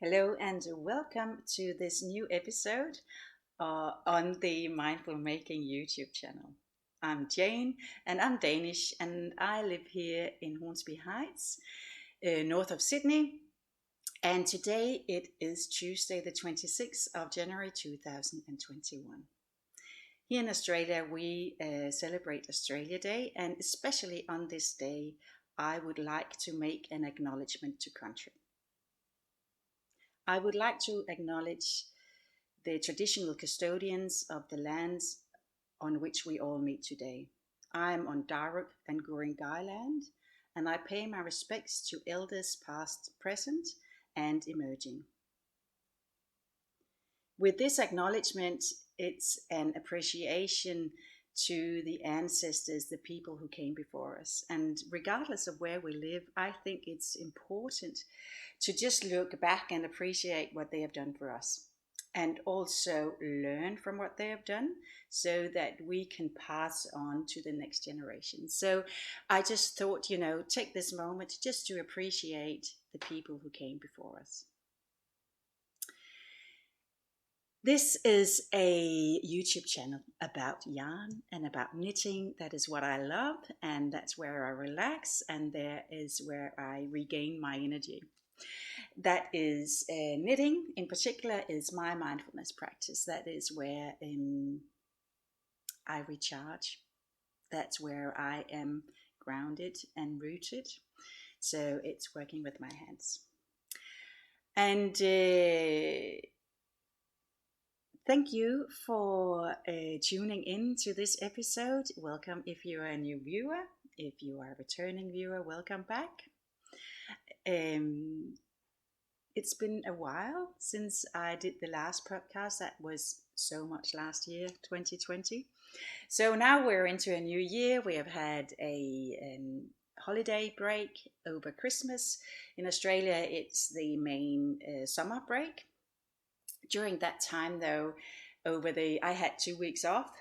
Hello and welcome to this new episode on the Mindful Making YouTube channel. I'm Jane and I'm Danish and I live here in Hornsby Heights, north of Sydney. And today it is Tuesday, the 26th of January 2021. Here in Australia, we celebrate Australia Day, and especially on this day, I would like to make an acknowledgement to country. I would like to acknowledge the traditional custodians of the lands on which we all meet today. I am on Dyeworks and Guringai land, and I pay my respects to elders past, present, and emerging. With this acknowledgement, it's an appreciation to the ancestors, the people who came before us. And regardless of where we live, I think it's important to just look back and appreciate what they have done for us, and also learn from what they have done so that we can pass on to the next generation. So I just thought, take this moment just to appreciate the people who came before us. This is a YouTube channel about yarn and about knitting. That is what I love, and that's where I relax, and there is where I regain my energy. That is knitting in particular is my mindfulness practice. That is where I recharge. That's where I am grounded and rooted. So it's working with my hands. And thank you for tuning in to this episode. Welcome if you are a new viewer. If you are a returning viewer, welcome back. It's been a while since I did the last podcast. That was so much last year, 2020. So now we're into a new year. We have had a holiday break over Christmas. In Australia, it's the main summer break. During that time, though, I had 2 weeks off.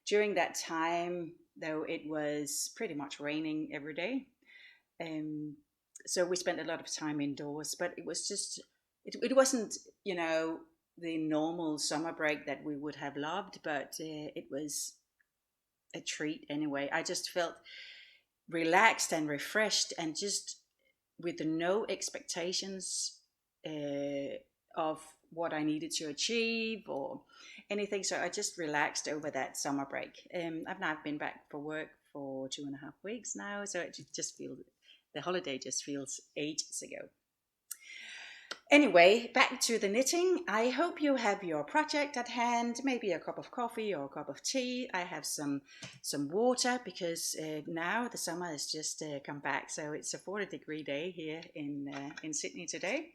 During that time, though, it was pretty much raining every day. So we spent a lot of time indoors, but it was just, it wasn't, the normal summer break that we would have loved, but it was a treat anyway. I just felt relaxed and refreshed and just with no expectations of what I needed to achieve or anything. So I just relaxed over that summer break. I've now been back for work for 2.5 weeks now, so it just feels, the holiday just feels ages ago. Anyway, back to the knitting. I hope you have your project at hand, maybe a cup of coffee or a cup of tea. I have some water because now the summer has just come back. So it's a 40-degree day here in Sydney today.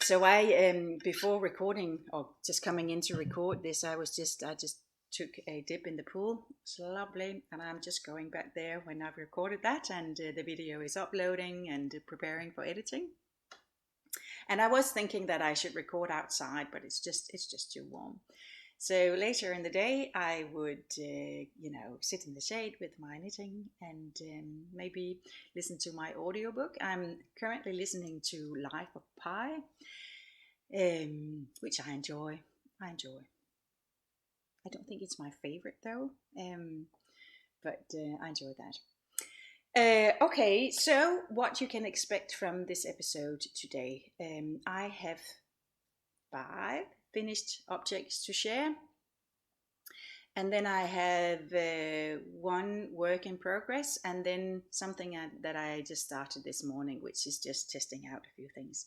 So I, before recording or just coming in to record this, I just took a dip in the pool. It's lovely, and I'm just going back there when I've recorded that, and the video is uploading and preparing for editing. And I was thinking that I should record outside, but it's just too warm. So later in the day, I would, sit in the shade with my knitting and maybe listen to my audiobook. I'm currently listening to Life of Pi, which I enjoy. I don't think it's my favorite though, but I enjoy that. Okay, so what you can expect from this episode today. I have 5 finished objects to share, and then I have 1 work in progress, and then something that I just started this morning, which is just testing out a few things.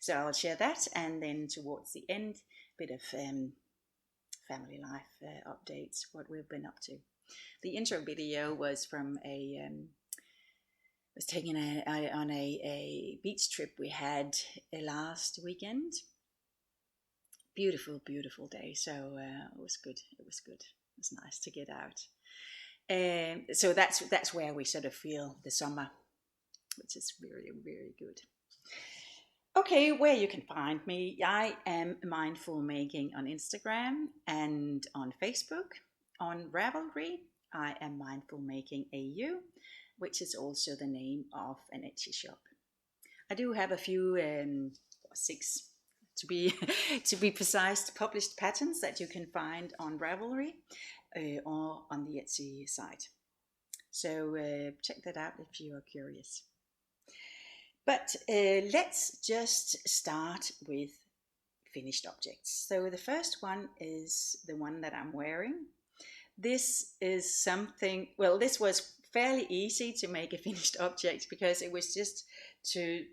So I'll share that, and then towards the end, a bit of family life updates, what we've been up to. The intro video was from was taken on a beach trip we had last weekend. Beautiful day. So it was good. It was nice to get out. So that's where we sort of feel the summer, which is really, really good. Okay, where you can find me. I am Mindfulmaking on Instagram and on Facebook. On Ravelry, I am MindfulmakingAU. which is also the name of an Etsy shop. I do have a few, 6 to be to be precise, published patterns that you can find on Ravelry or on the Etsy site. So check that out if you are curious. But let's just start with finished objects. So the first one is the one that I'm wearing. This is something, well, this was fairly easy to make a finished object because it was just to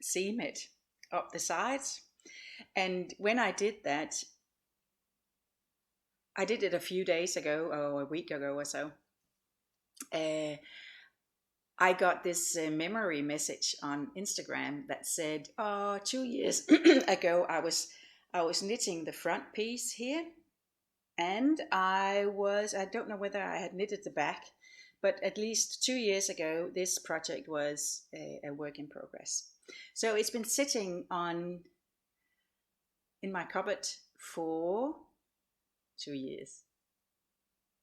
seam it up the sides. And when I did that, I did it a few days ago or a week ago or so. I got this memory message on Instagram that said, 2 years ago I was knitting the front piece here, and I don't know whether I had knitted the back, but at least 2 years ago this project was a work in progress. So it's been sitting in my cupboard for 2 years.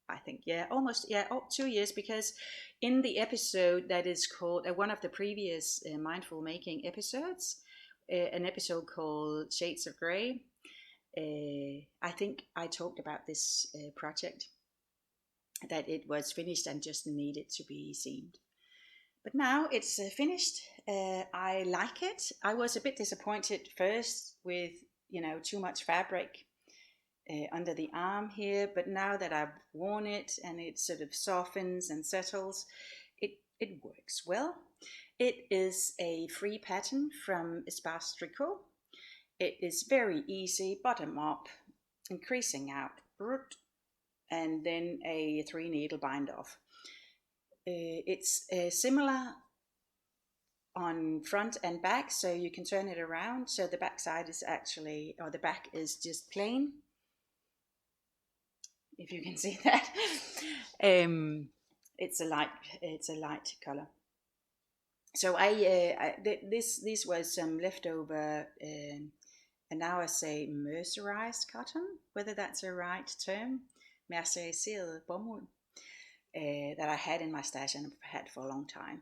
I think, almost 2 years, because in the episode that is called, one of the previous Mindful Making episodes, an episode called Shades of Grey, I think I talked about this project, that it was finished and just needed to be seamed. But now it's finished. I like it. I was a bit disappointed first with, too much fabric under the arm here, but now that I've worn it and it sort of softens and settles, it works well. It is a free pattern from Espace Tricot. It is very easy, bottom up, increasing out, and then a 3 needle bind off. It's similar on front and back, so you can turn it around, so the back side is actually, or the back is just plain, if you can see that. It's a light color. So this was some leftover, and now I say mercerized cotton, whether that's a right term, merceriseret bomuld, that I had in my stash and I've had for a long time.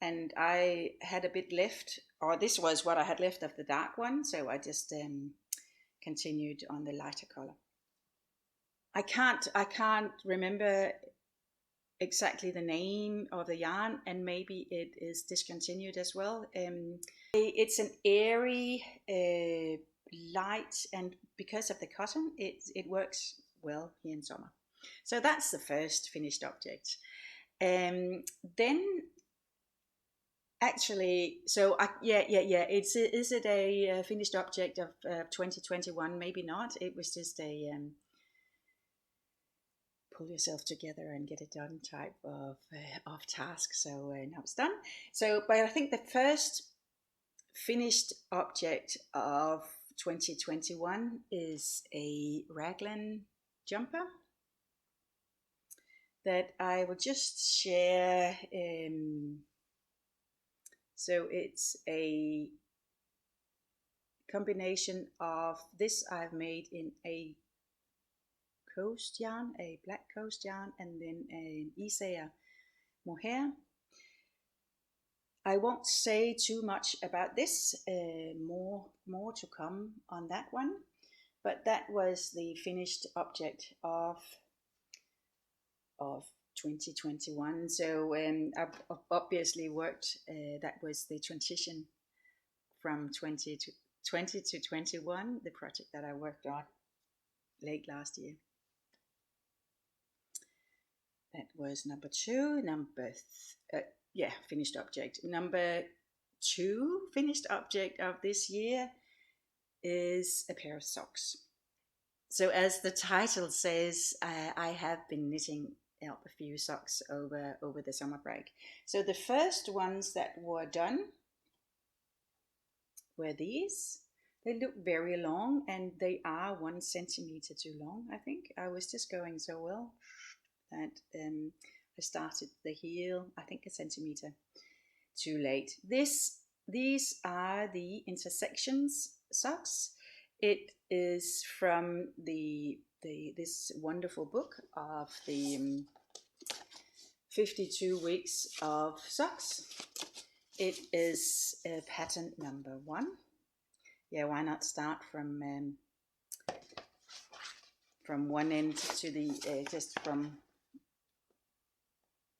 And I had a bit left, or this was what I had left of the dark one, so I just continued on the lighter color. I can't remember exactly the name of the yarn, and maybe it is discontinued as well. It's an airy, light, and because of the cotton, it works well here in summer. So that's the first finished object. Then actually, so is it a finished object of 2021? Maybe not. It was just a pull yourself together and get it done type of task. So now it's done. So, but I think the first finished object of 2021 is a raglan jumper that I will just share. So it's a combination of this I've made in a coast yarn, a black coast yarn, and then an Isager mohair. I won't say too much about this, more to come on that one, but that was the finished object of 2021. So I've obviously worked, that was the transition from 20 to 21, the project that I worked on late last year. That was number 2. Finished object. Number 2 finished object of this year is a pair of socks. So as the title says, I have been knitting up a few socks over the summer break. So the first ones that were done were these. They look very long, and they are 1 centimeter too long, I think. I was just going so well that I started the heel, I think, 1 centimeter too late. These are the intersections socks. It is from this wonderful book of the 52 weeks of socks. It is pattern number 1. Yeah, why not start from one end to the just from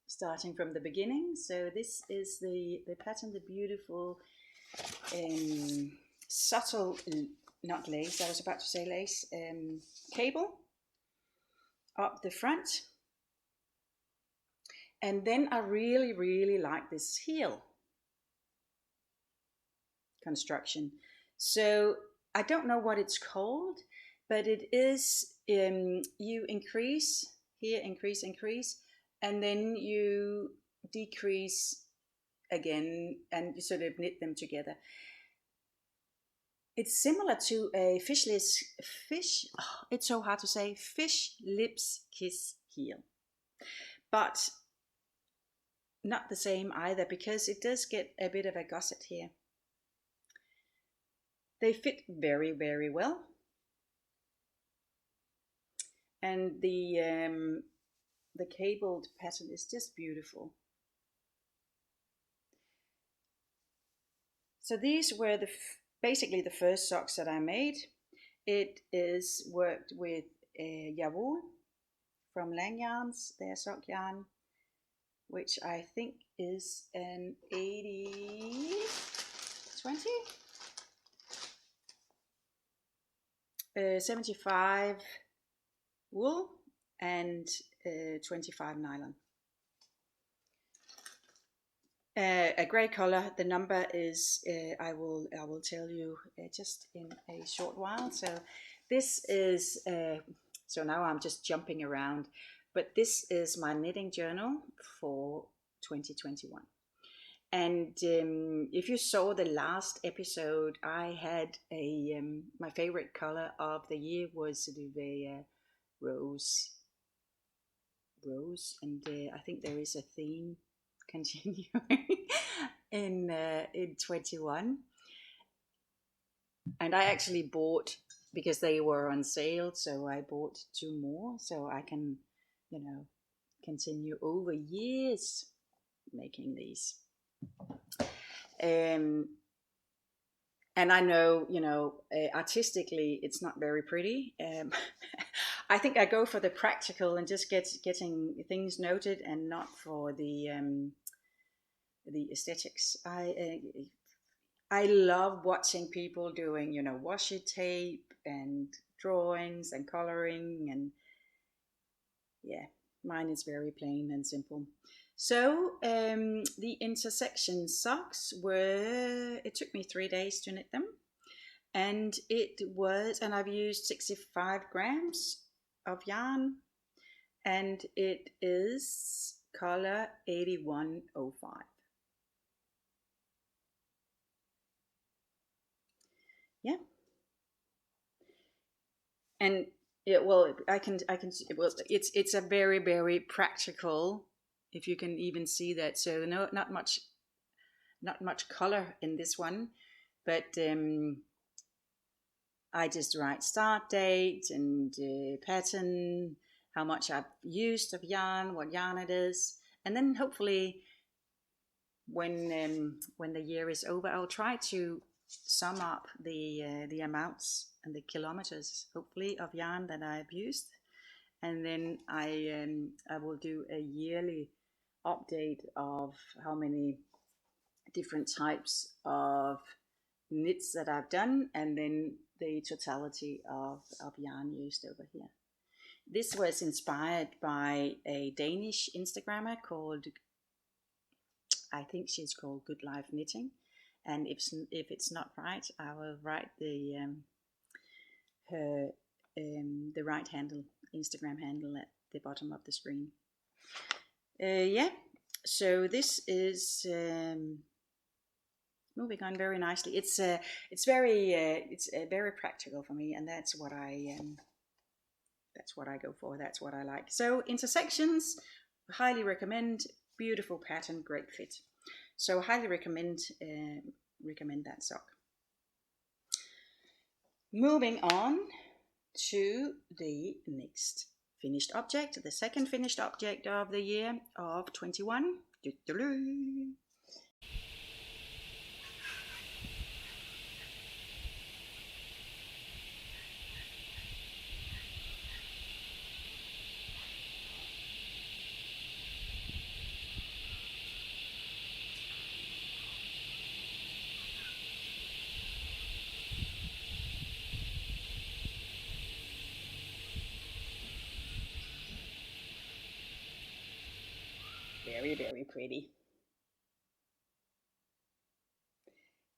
starting from the beginning. So this is the pattern, the beautiful subtle, not lace, I was about to say lace, cable up the front. And then I really like this heel construction. So I don't know what it's called, but it is you increase here, increase, and then you decrease again, and you sort of knit them together. It's similar to a it's so hard to say, fish lips kiss heel, but not the same either, because it does get a bit of a gusset here. They fit very well, and the cabled pattern is just beautiful. So these were basically the first socks that I made. It is worked with Jawoll from Lang Yarns, their sock yarn, which I think is an 80-20? 75 wool and 25 nylon. A grey color. The number is I will tell you just in a short while. So this is so now I'm just jumping around, but this is my knitting journal for 2021. And if you saw the last episode, I had my favorite color of the year was sort of a rose, and I think there is a theme continuing in 21. And I actually bought, because they were on sale, so I bought 2 more so I can, continue over years making these. And I know, artistically it's not very pretty. I think I go for the practical and just getting things noted, and not for the aesthetics. I love watching people doing, washi tape and drawings and coloring, and yeah, mine is very plain and simple. So the intersection socks it took me 3 days to knit them, and I've used 65 grams of yarn, and it is color 8105. Yeah. And it's a very practical, if you can even see that. So not much color in this one, but I just write start date and pattern, how much I've used of yarn, what yarn it is, and then hopefully when the year is over, I'll try to sum up the amounts and the kilometers, hopefully, of yarn that I've used, and then I will do a yearly update of how many different types of knits that I've done, and then the totality of yarn used over here. This was inspired by a Danish Instagrammer called, I think she's called Good Life Knitting, and if it's not right, I will write her the right handle, Instagram handle, at the bottom of the screen. Yeah, so this is moving on very nicely. It's very practical for me, and that's what I go for. That's what I like. So intersections, highly recommend. Beautiful pattern, great fit. So highly recommend that sock. Moving on to the next finished object, the second finished object of the year of 21. Very, very pretty.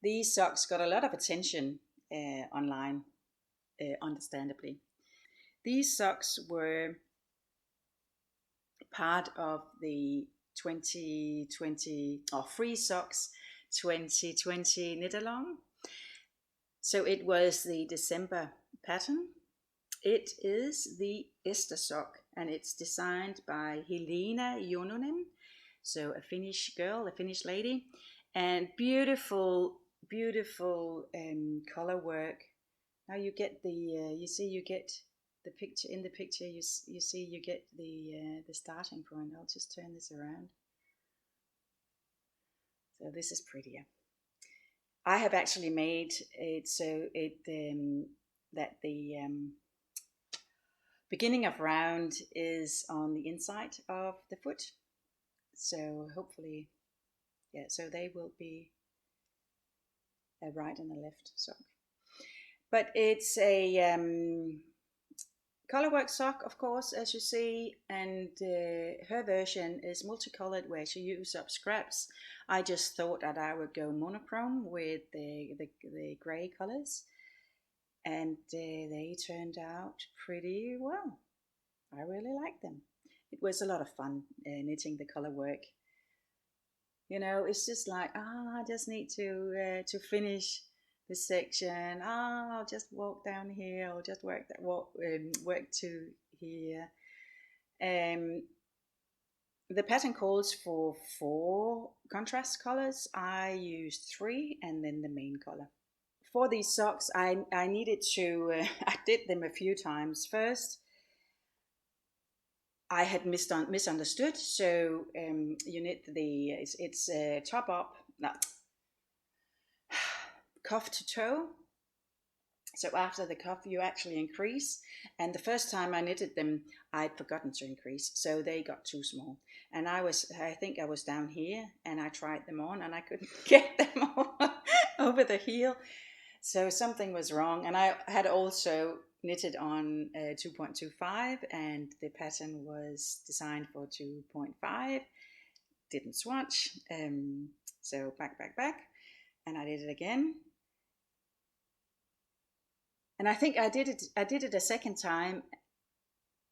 These socks got a lot of attention online, understandably. These socks were part of the 2020 or Free Socks 2020 knit along. So it was the December pattern. It is the Esther sock, and it's designed by Helena Joronen, so a Finnish girl, a Finnish lady, and beautiful, beautiful color work. Now you get the you see you get the picture in the picture. You see you get the starting point. I'll just turn this around. So this is prettier. I have actually made it so that the beginning of round is on the inside of the foot. So hopefully, yeah, so they will be a right and a left sock. But it's a colorwork sock, of course, as you see, and her version is multicolored where she uses up scraps. I just thought that I would go monochrome with the grey colors, and they turned out pretty well. I really like them. It was a lot of fun knitting the color work. You know, it's just like, I just need to finish this section. I'll just walk down here, or just work to here. The pattern calls for 4 contrast colors. I used 3 and then the main color. For these socks, I needed to, I did them a few times. First, I had misunderstood. So you knit it's top up, no, cuff to toe. So after the cuff, you actually increase. And the first time I knitted them, I'd forgotten to increase, so they got too small. And I think I was down here, and I tried them on, and I couldn't get them over the heel. So something was wrong. And I had also knitted on 2.25, and the pattern was designed for 2.5. Didn't swatch. So back, and I did it again. And I think I did it a second time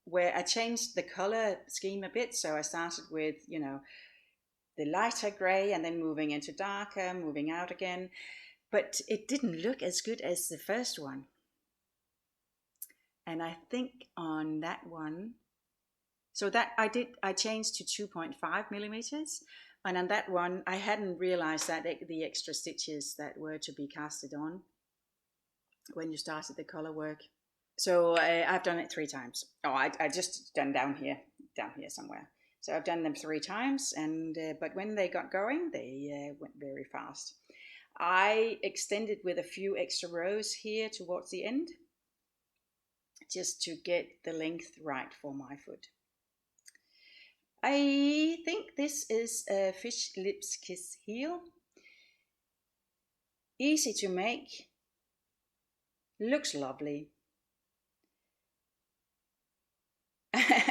where I changed the color scheme a bit. So I started with, the lighter gray, and then moving into darker, moving out again. But it didn't look as good as the first one. And I think on that one, so that I changed to 2.5 millimeters. And on that one, I hadn't realized that the extra stitches that were to be casted on when you started the color work. So I've done it 3 times. Oh, I just done down here somewhere. So I've done them 3 times, and but when they got going, they went very fast. I extended with a few extra rows here towards the end, just to get the length right for my foot. I think this is a Fish Lips Kiss heel. Easy to make. Looks lovely.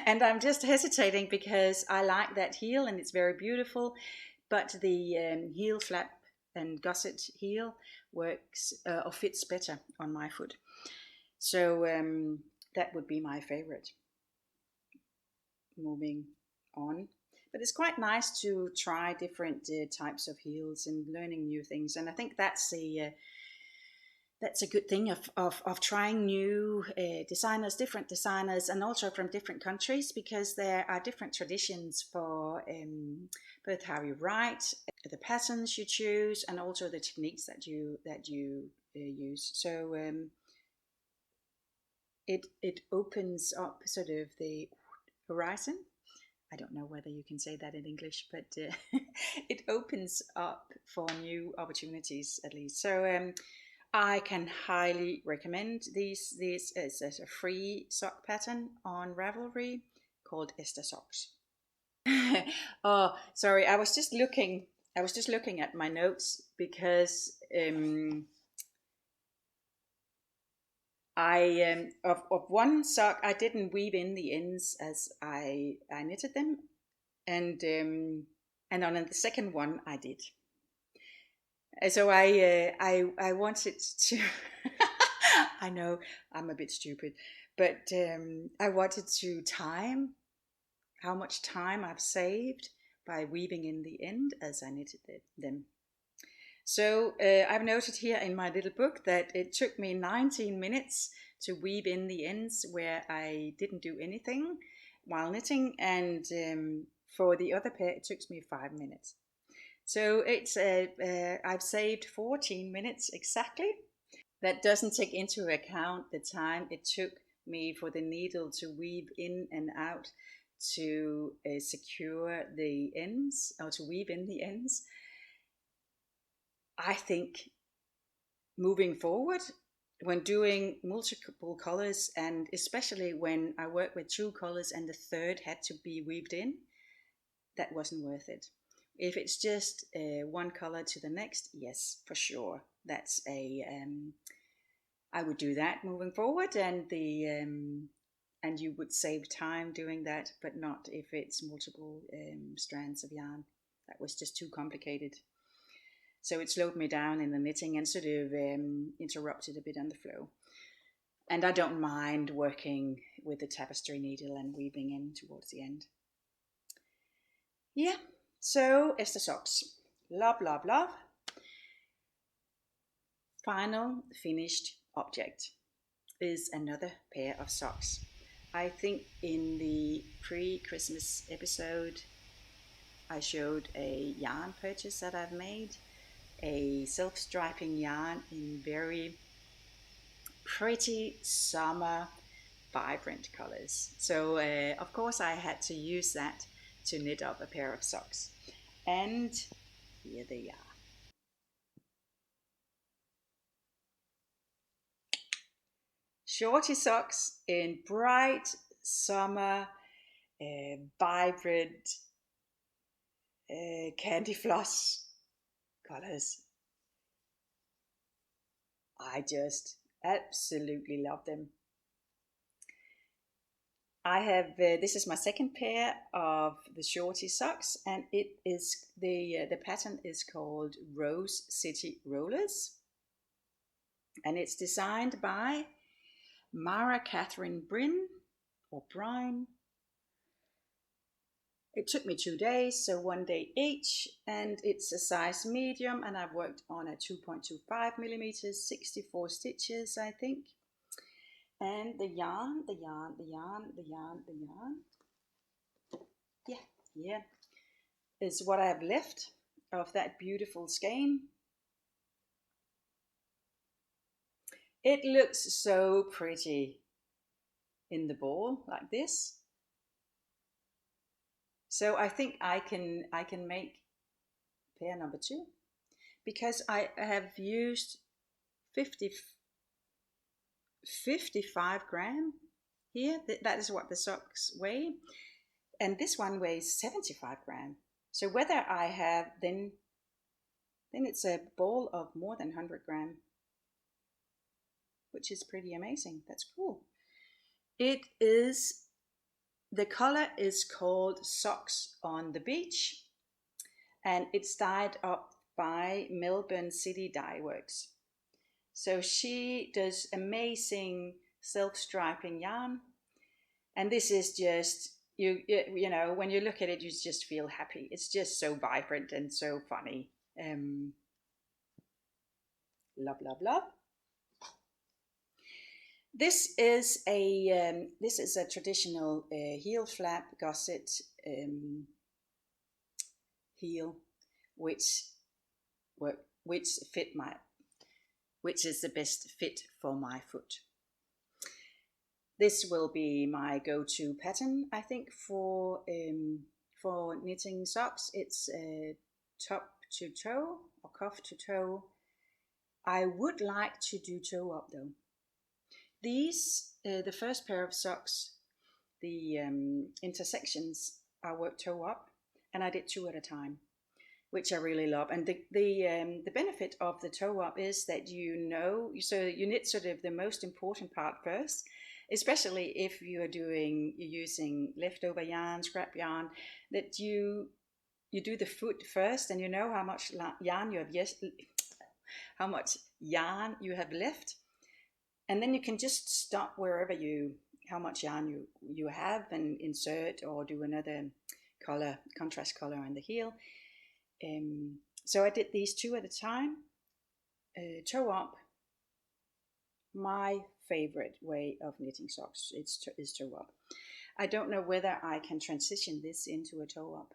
And I'm just hesitating because I like that heel and it's very beautiful, but the heel flap and gusset heel works or fits better on my foot. So that would be my favorite. Moving on. But it's quite nice to try different types of heels and learning new things. And I think that's a good thing of trying new designers, different designers, and also from different countries, because there are different traditions for both how you write, the patterns you choose, and also the techniques that you use. So it opens up sort of the horizon. I don't know whether you can say that in English, but it opens up for new opportunities at least. So I can highly recommend these. This is a free sock pattern on Ravelry called Esther socks. Oh, sorry. I was just looking. I was just looking at my notes because I of one sock I didn't weave in the ends as I knitted them, and on the second one I did. So I wanted to. I know I'm a bit stupid, but I wanted to time how much time I've saved by weaving in the end as I knitted them. So I've noted here in my little book that it took me 19 minutes to weave in the ends where I didn't do anything while knitting, and for the other pair it took me 5 minutes. So it's I've saved 14 minutes exactly. That doesn't take into account the time it took me for the needle to weave in and out to secure the ends, or to weave in the ends. I think moving forward, when doing multiple colors, and especially when I work with 2 colors and the third had to be weaved in, that wasn't worth it. If it's just one color to the next, yes, for sure, that's I would do that moving forward, and you would save time doing that, but not if it's multiple strands of yarn. That was just too complicated. So it slowed me down in the knitting and sort of interrupted a bit on the flow. And I don't mind working with the tapestry needle and weaving in towards the end. Yeah, so Esther socks. Love, love, love. Final finished object is another pair of socks. I think in the pre-Christmas episode I showed a yarn purchase that I've made, a self-striping yarn in very pretty summer vibrant colors. So of course I had to use that to knit up a pair of socks, and here they are. Shortie socks in bright summer vibrant candy floss colors. I just absolutely love them. I have this is my second pair of the Shortie socks, and it is the pattern is called Rose City Rollers, and it's designed by Mara Catherine Bryne or Bryne. It took me 2 days, so 1 day each, and it's a size medium, and I've worked on a 2.25 millimeters, 64 stitches, I think. And the yarn, yeah, is what I have left of that beautiful skein. It looks so pretty in the ball like this. So I think I can make pair number 2, because I have used 55 gram here. That is what the socks weigh, and this one weighs 75 gram. So whether I have then it's a ball of more than 100 gram, which is pretty amazing. That's cool. It is, the color is called Socks on the Beach, and it's dyed up by Melbourne City Dyeworks. So she does amazing self-striping yarn, and this is just, you know, when you look at it, you just feel happy. It's just so vibrant and so funny. Love, love, love. This is a traditional heel flap gusset heel, which is the best fit for my foot. This will be my go-to pattern, I think, for knitting socks. It's top to toe or cuff to toe. I would like to do toe up though. These, the first pair of socks, the intersections, I worked toe up, and I did 2 at a time, which I really love. And the benefit of the toe up is that so you knit sort of the most important part first, especially if you're using leftover yarn, scrap yarn, that you do the foot first, and you know how much yarn you have how much yarn you have left, and then you can just stop wherever how much yarn you have, and insert or do another contrast color on the heel. So I did these 2 at a time. Toe up, my favorite way of knitting socks is toe up. I don't know whether I can transition this into a toe up,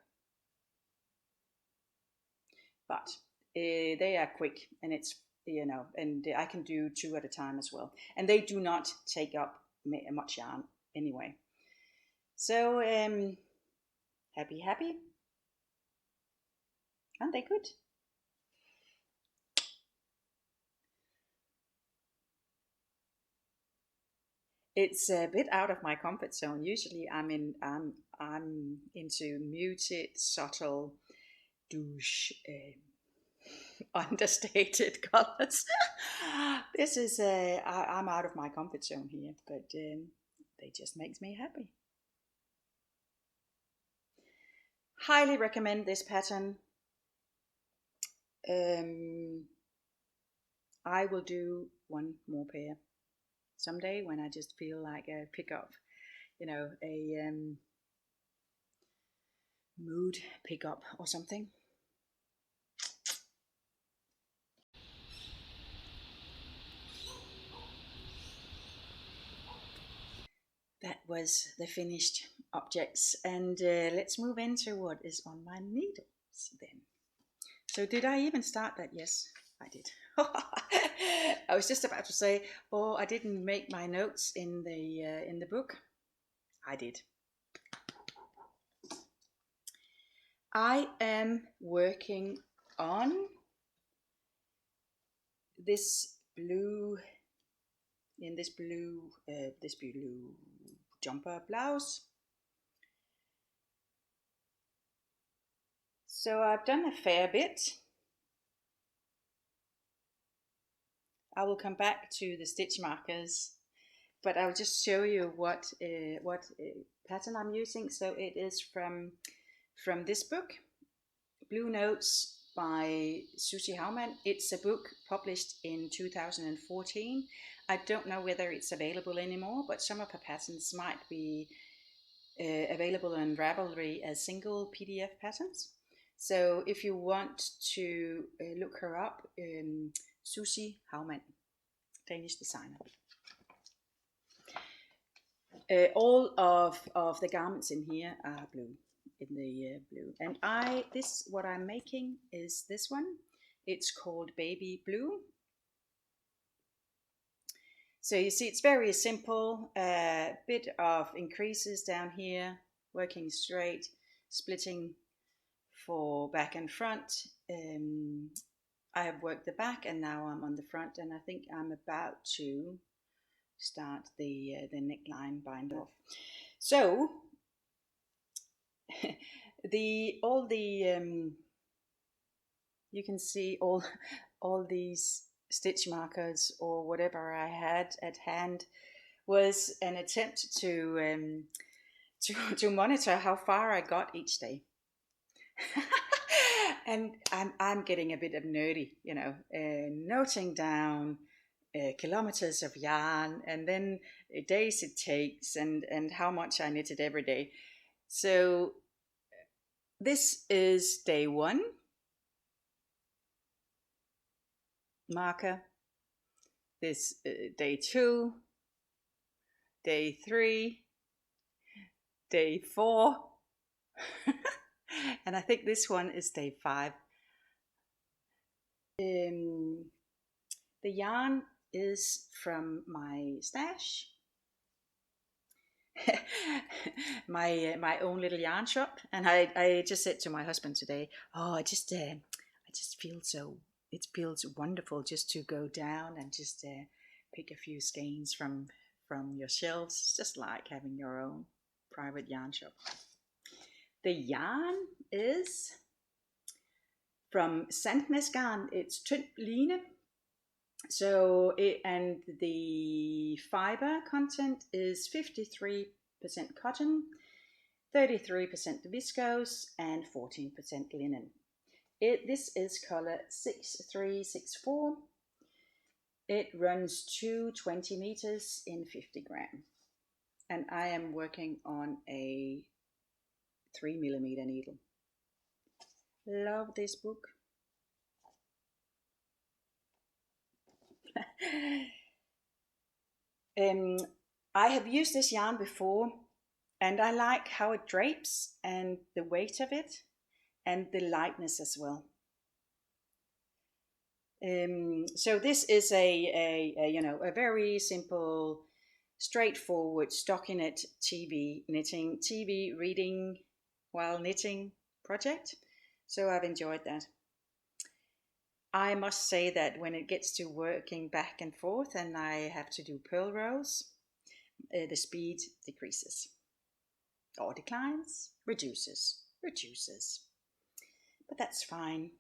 but they are quick, and it's, and I can do 2 at a time as well, and they do not take up much yarn anyway. So happy, aren't they good? It's a bit out of my comfort zone. Usually I'm into muted, subtle, douche, understated colors. This is I'm out of my comfort zone here, but they just makes me happy. Highly recommend this pattern. I will do 1 more pair someday when I just feel like I pick up, a mood pickup or something. That was the finished objects, and let's move into what is on my needles then. So did I even start that? Yes, I did. I was just about to say, I didn't make my notes in the book. I did. I am working on this blue jumper blouse. So I've done a fair bit. I will come back to the stitch markers, but I'll just show you what pattern I'm using. So it is from this book, Blue Notes by Susie Haumann. It's a book published in 2014. I don't know whether it's available anymore, but some of her patterns might be available on Ravelry as single PDF patterns. So if you want to look her up, Susie Haumann, Danish designer. All of the garments in here are blue, blue. And what I'm making is this one. It's called Baby Blue. So you see, it's very simple. A bit of increases down here, working straight, splitting for back and front. I have worked the back, and now I'm on the front, and I think I'm about to start the neckline bind off. So you can see all these stitch markers or whatever I had at hand was an attempt to monitor how far I got each day. And I'm getting a bit of nerdy, noting down kilometers of yarn, and then days it takes, and how much I knitted every day. So this is day 1 marker. This day 2, day 3, day 4, and I think this one is day 5. The yarn is from my stash. my own little yarn shop, and I just said to my husband today, oh, I just feel so, it feels wonderful just to go down and just pick a few skeins from your shelves. It's just like having your own private yarn shop. The yarn is from Sandnes Garn. It's Tynn Line. So and the fiber content is 53% cotton, 33% viscose, and 14% linen. This is color 6364. It runs to 20 meters in 50 gram. And I am working on a 3mm needle. Love this book. I have used this yarn before, and I like how it drapes and the weight of it and the lightness as well. So this is a very simple, straightforward stockinette TV reading while knitting project. So I've enjoyed that. I must say that when it gets to working back and forth and I have to do purl rows, the speed decreases or declines, reduces. But that's fine.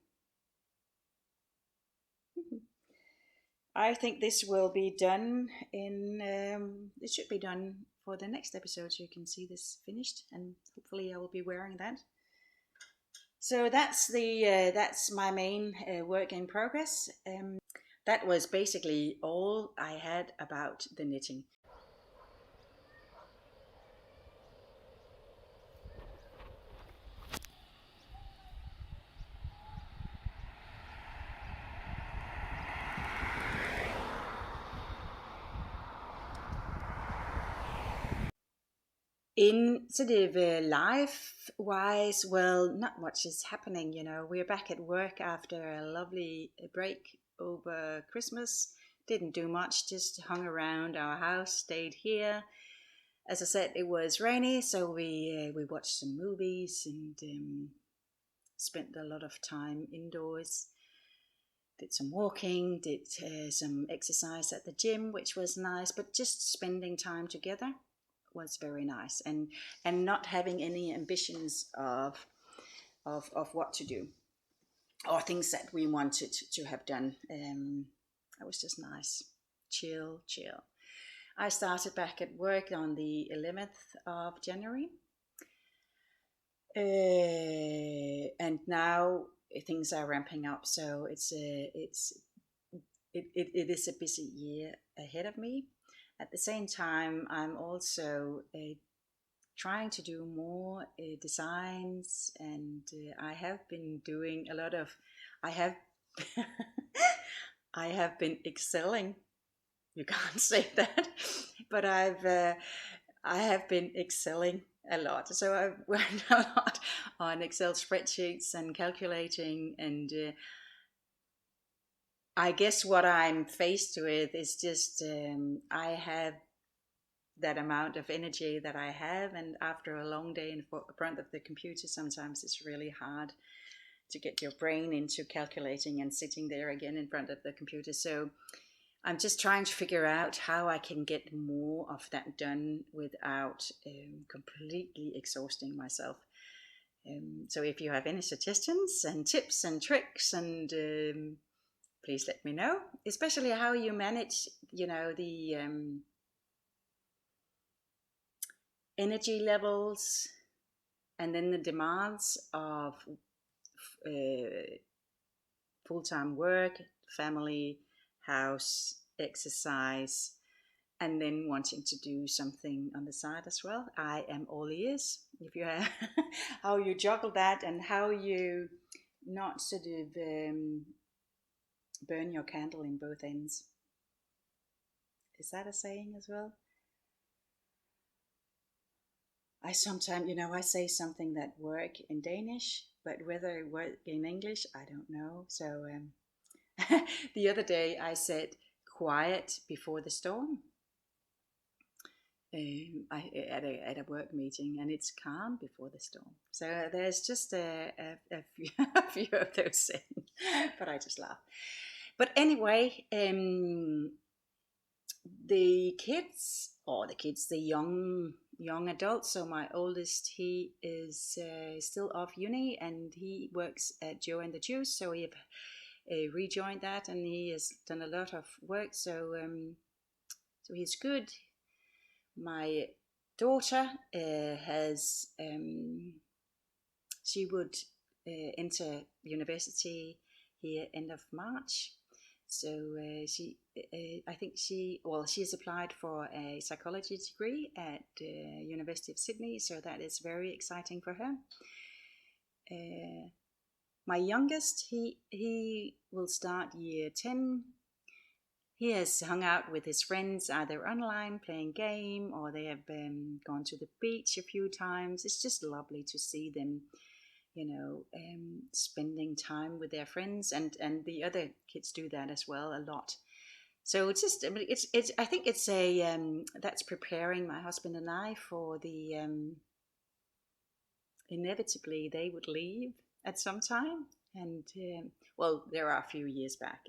I think this will be done it should be done for the next episode, so you can see this finished, and hopefully I will be wearing that. So that's my main work in progress. That was basically all I had about the knitting. In sort of life-wise, well, not much is happening. We're back at work after a lovely break over Christmas. Didn't do much, just hung around our house, stayed here. As I said, it was rainy, so we watched some movies and spent a lot of time indoors. Did some walking, did some exercise at the gym, which was nice, but just spending time together was very nice, and not having any ambitions of what to do or things that we wanted to have done. It was just nice, chill. I started back at work on the 11th of January, and now things are ramping up, so it is a busy year ahead of me. At the same time, I'm also trying to do more designs, and I have been doing a lot of, I have I have been excelling. You can't say that, but I have been excelling a lot. So I've worked a lot on Excel spreadsheets and calculating, and I guess what I'm faced with is just I have that amount of energy that I have, and after a long day in front of the computer, sometimes it's really hard to get your brain into calculating and sitting there again in front of the computer. So I'm just trying to figure out how I can get more of that done without completely exhausting myself. So if you have any suggestions and tips and tricks, and please let me know, especially how you manage, the energy levels and then the demands of full-time work, family, house, exercise, and then wanting to do something on the side as well. I am all ears. If you have how you juggle that and how you not sort of burn your candle in both ends. Is that a saying as well? I sometimes, I say something that work in Danish, but whether it work in English, I don't know. So the other day I said quiet before the storm. at a work meeting, and it's calm before the storm. So there's just a few, a few of those sayings, but I just laugh. But anyway, the young adults. So my oldest, he is still off uni, and he works at Joe and the Juice. So he have rejoined that, and he has done a lot of work. So he's good. My daughter has she would enter university here end of March. So she's applied for a psychology degree at the University of Sydney. So that is very exciting for her. My youngest, he will start year 10. He has hung out with his friends either online playing game, or they have gone to the beach a few times. It's just lovely to see them, spending time with their friends, and the other kids do that as well a lot. So it's just, I think it's that's preparing my husband and I for the inevitably they would leave at some time. And there are a few years left.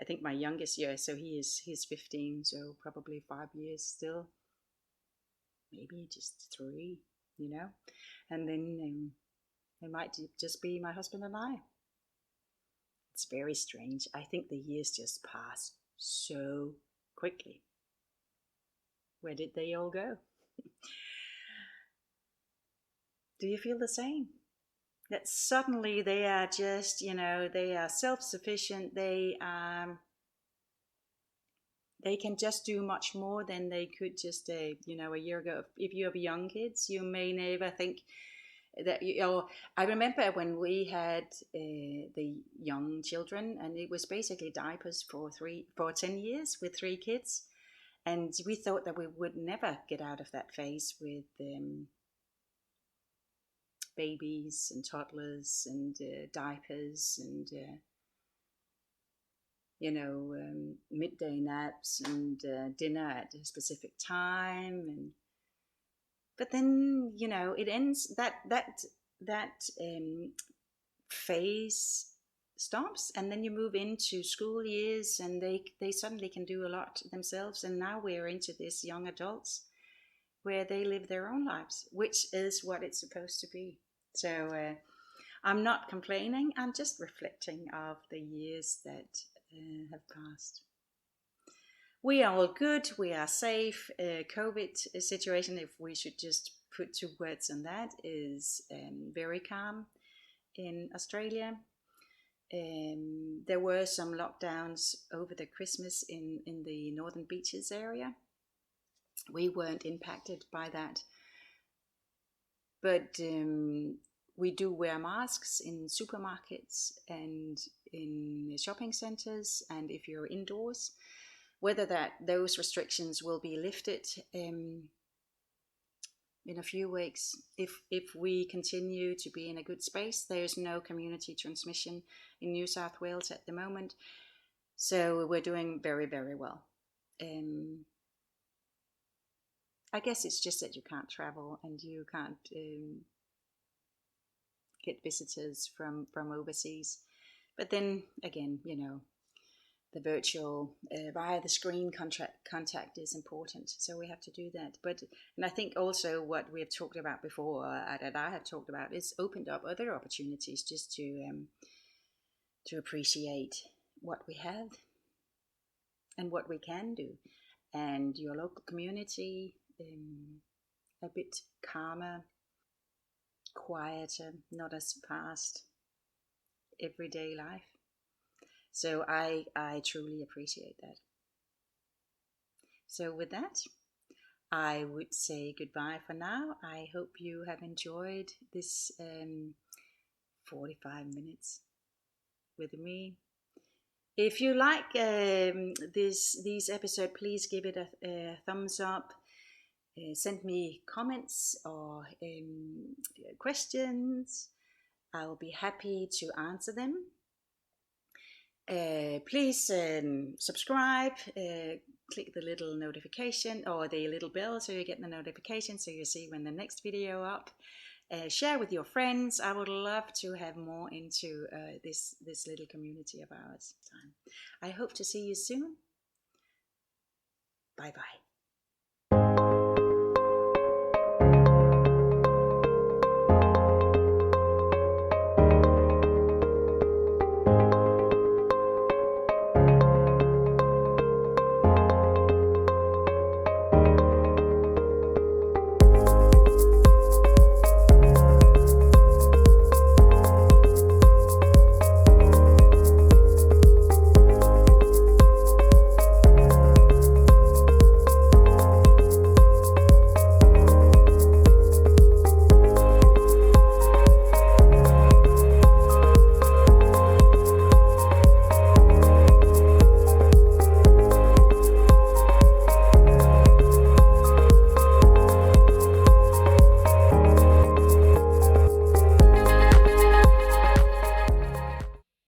I think my youngest year, so he's 15, so probably 5 years still, maybe just 3, and then it might just be my husband and I. It's very strange. I think the years just pass so quickly. Where did they all go? Do you feel the same? That suddenly they are just, they are self-sufficient. They can just do much more than they could just a year ago. If you have young kids, you may never think that, I remember when we had the young children, and it was basically diapers for 10 years with 3 kids, and we thought that we would never get out of that phase with babies and toddlers and diapers and midday naps and dinner at a specific time. But then it ends, that phase stops, and then you move into school years, and they suddenly can do a lot themselves. And now we're into this young adults where they live their own lives, which is what it's supposed to be. So I'm not complaining, I'm just reflecting of the years that have passed. We are all good, we are safe. COVID situation, if we should just put 2 words on that, is very calm in Australia. There were some lockdowns over the Christmas in the Northern Beaches area. We weren't impacted by that, but we do wear masks in supermarkets and in shopping centres, and if you're indoors. Whether those restrictions will be lifted in a few weeks, if we continue to be in a good space. There's no community transmission in New South Wales at the moment, so we're doing very, very well. I guess it's just that you can't travel, and you can't get visitors from overseas. But then again, the virtual via the screen contact is important, so we have to do that. And I think also what we have talked about before, that I have talked about, is opened up other opportunities just to appreciate what we have and what we can do, and your local community a bit calmer, quieter, not as fast, everyday life. So I truly appreciate that. So with that, I would say goodbye for now. I hope you have enjoyed this 45 minutes with me. If you like these episodes, please give it a thumbs up. Send me comments or questions. I'll be happy to answer them. Please subscribe, click the little notification or the little bell so you get the notification so you see when the next video up. Share with your friends. I would love to have more into this little community of ours. I hope to see you soon. Bye bye.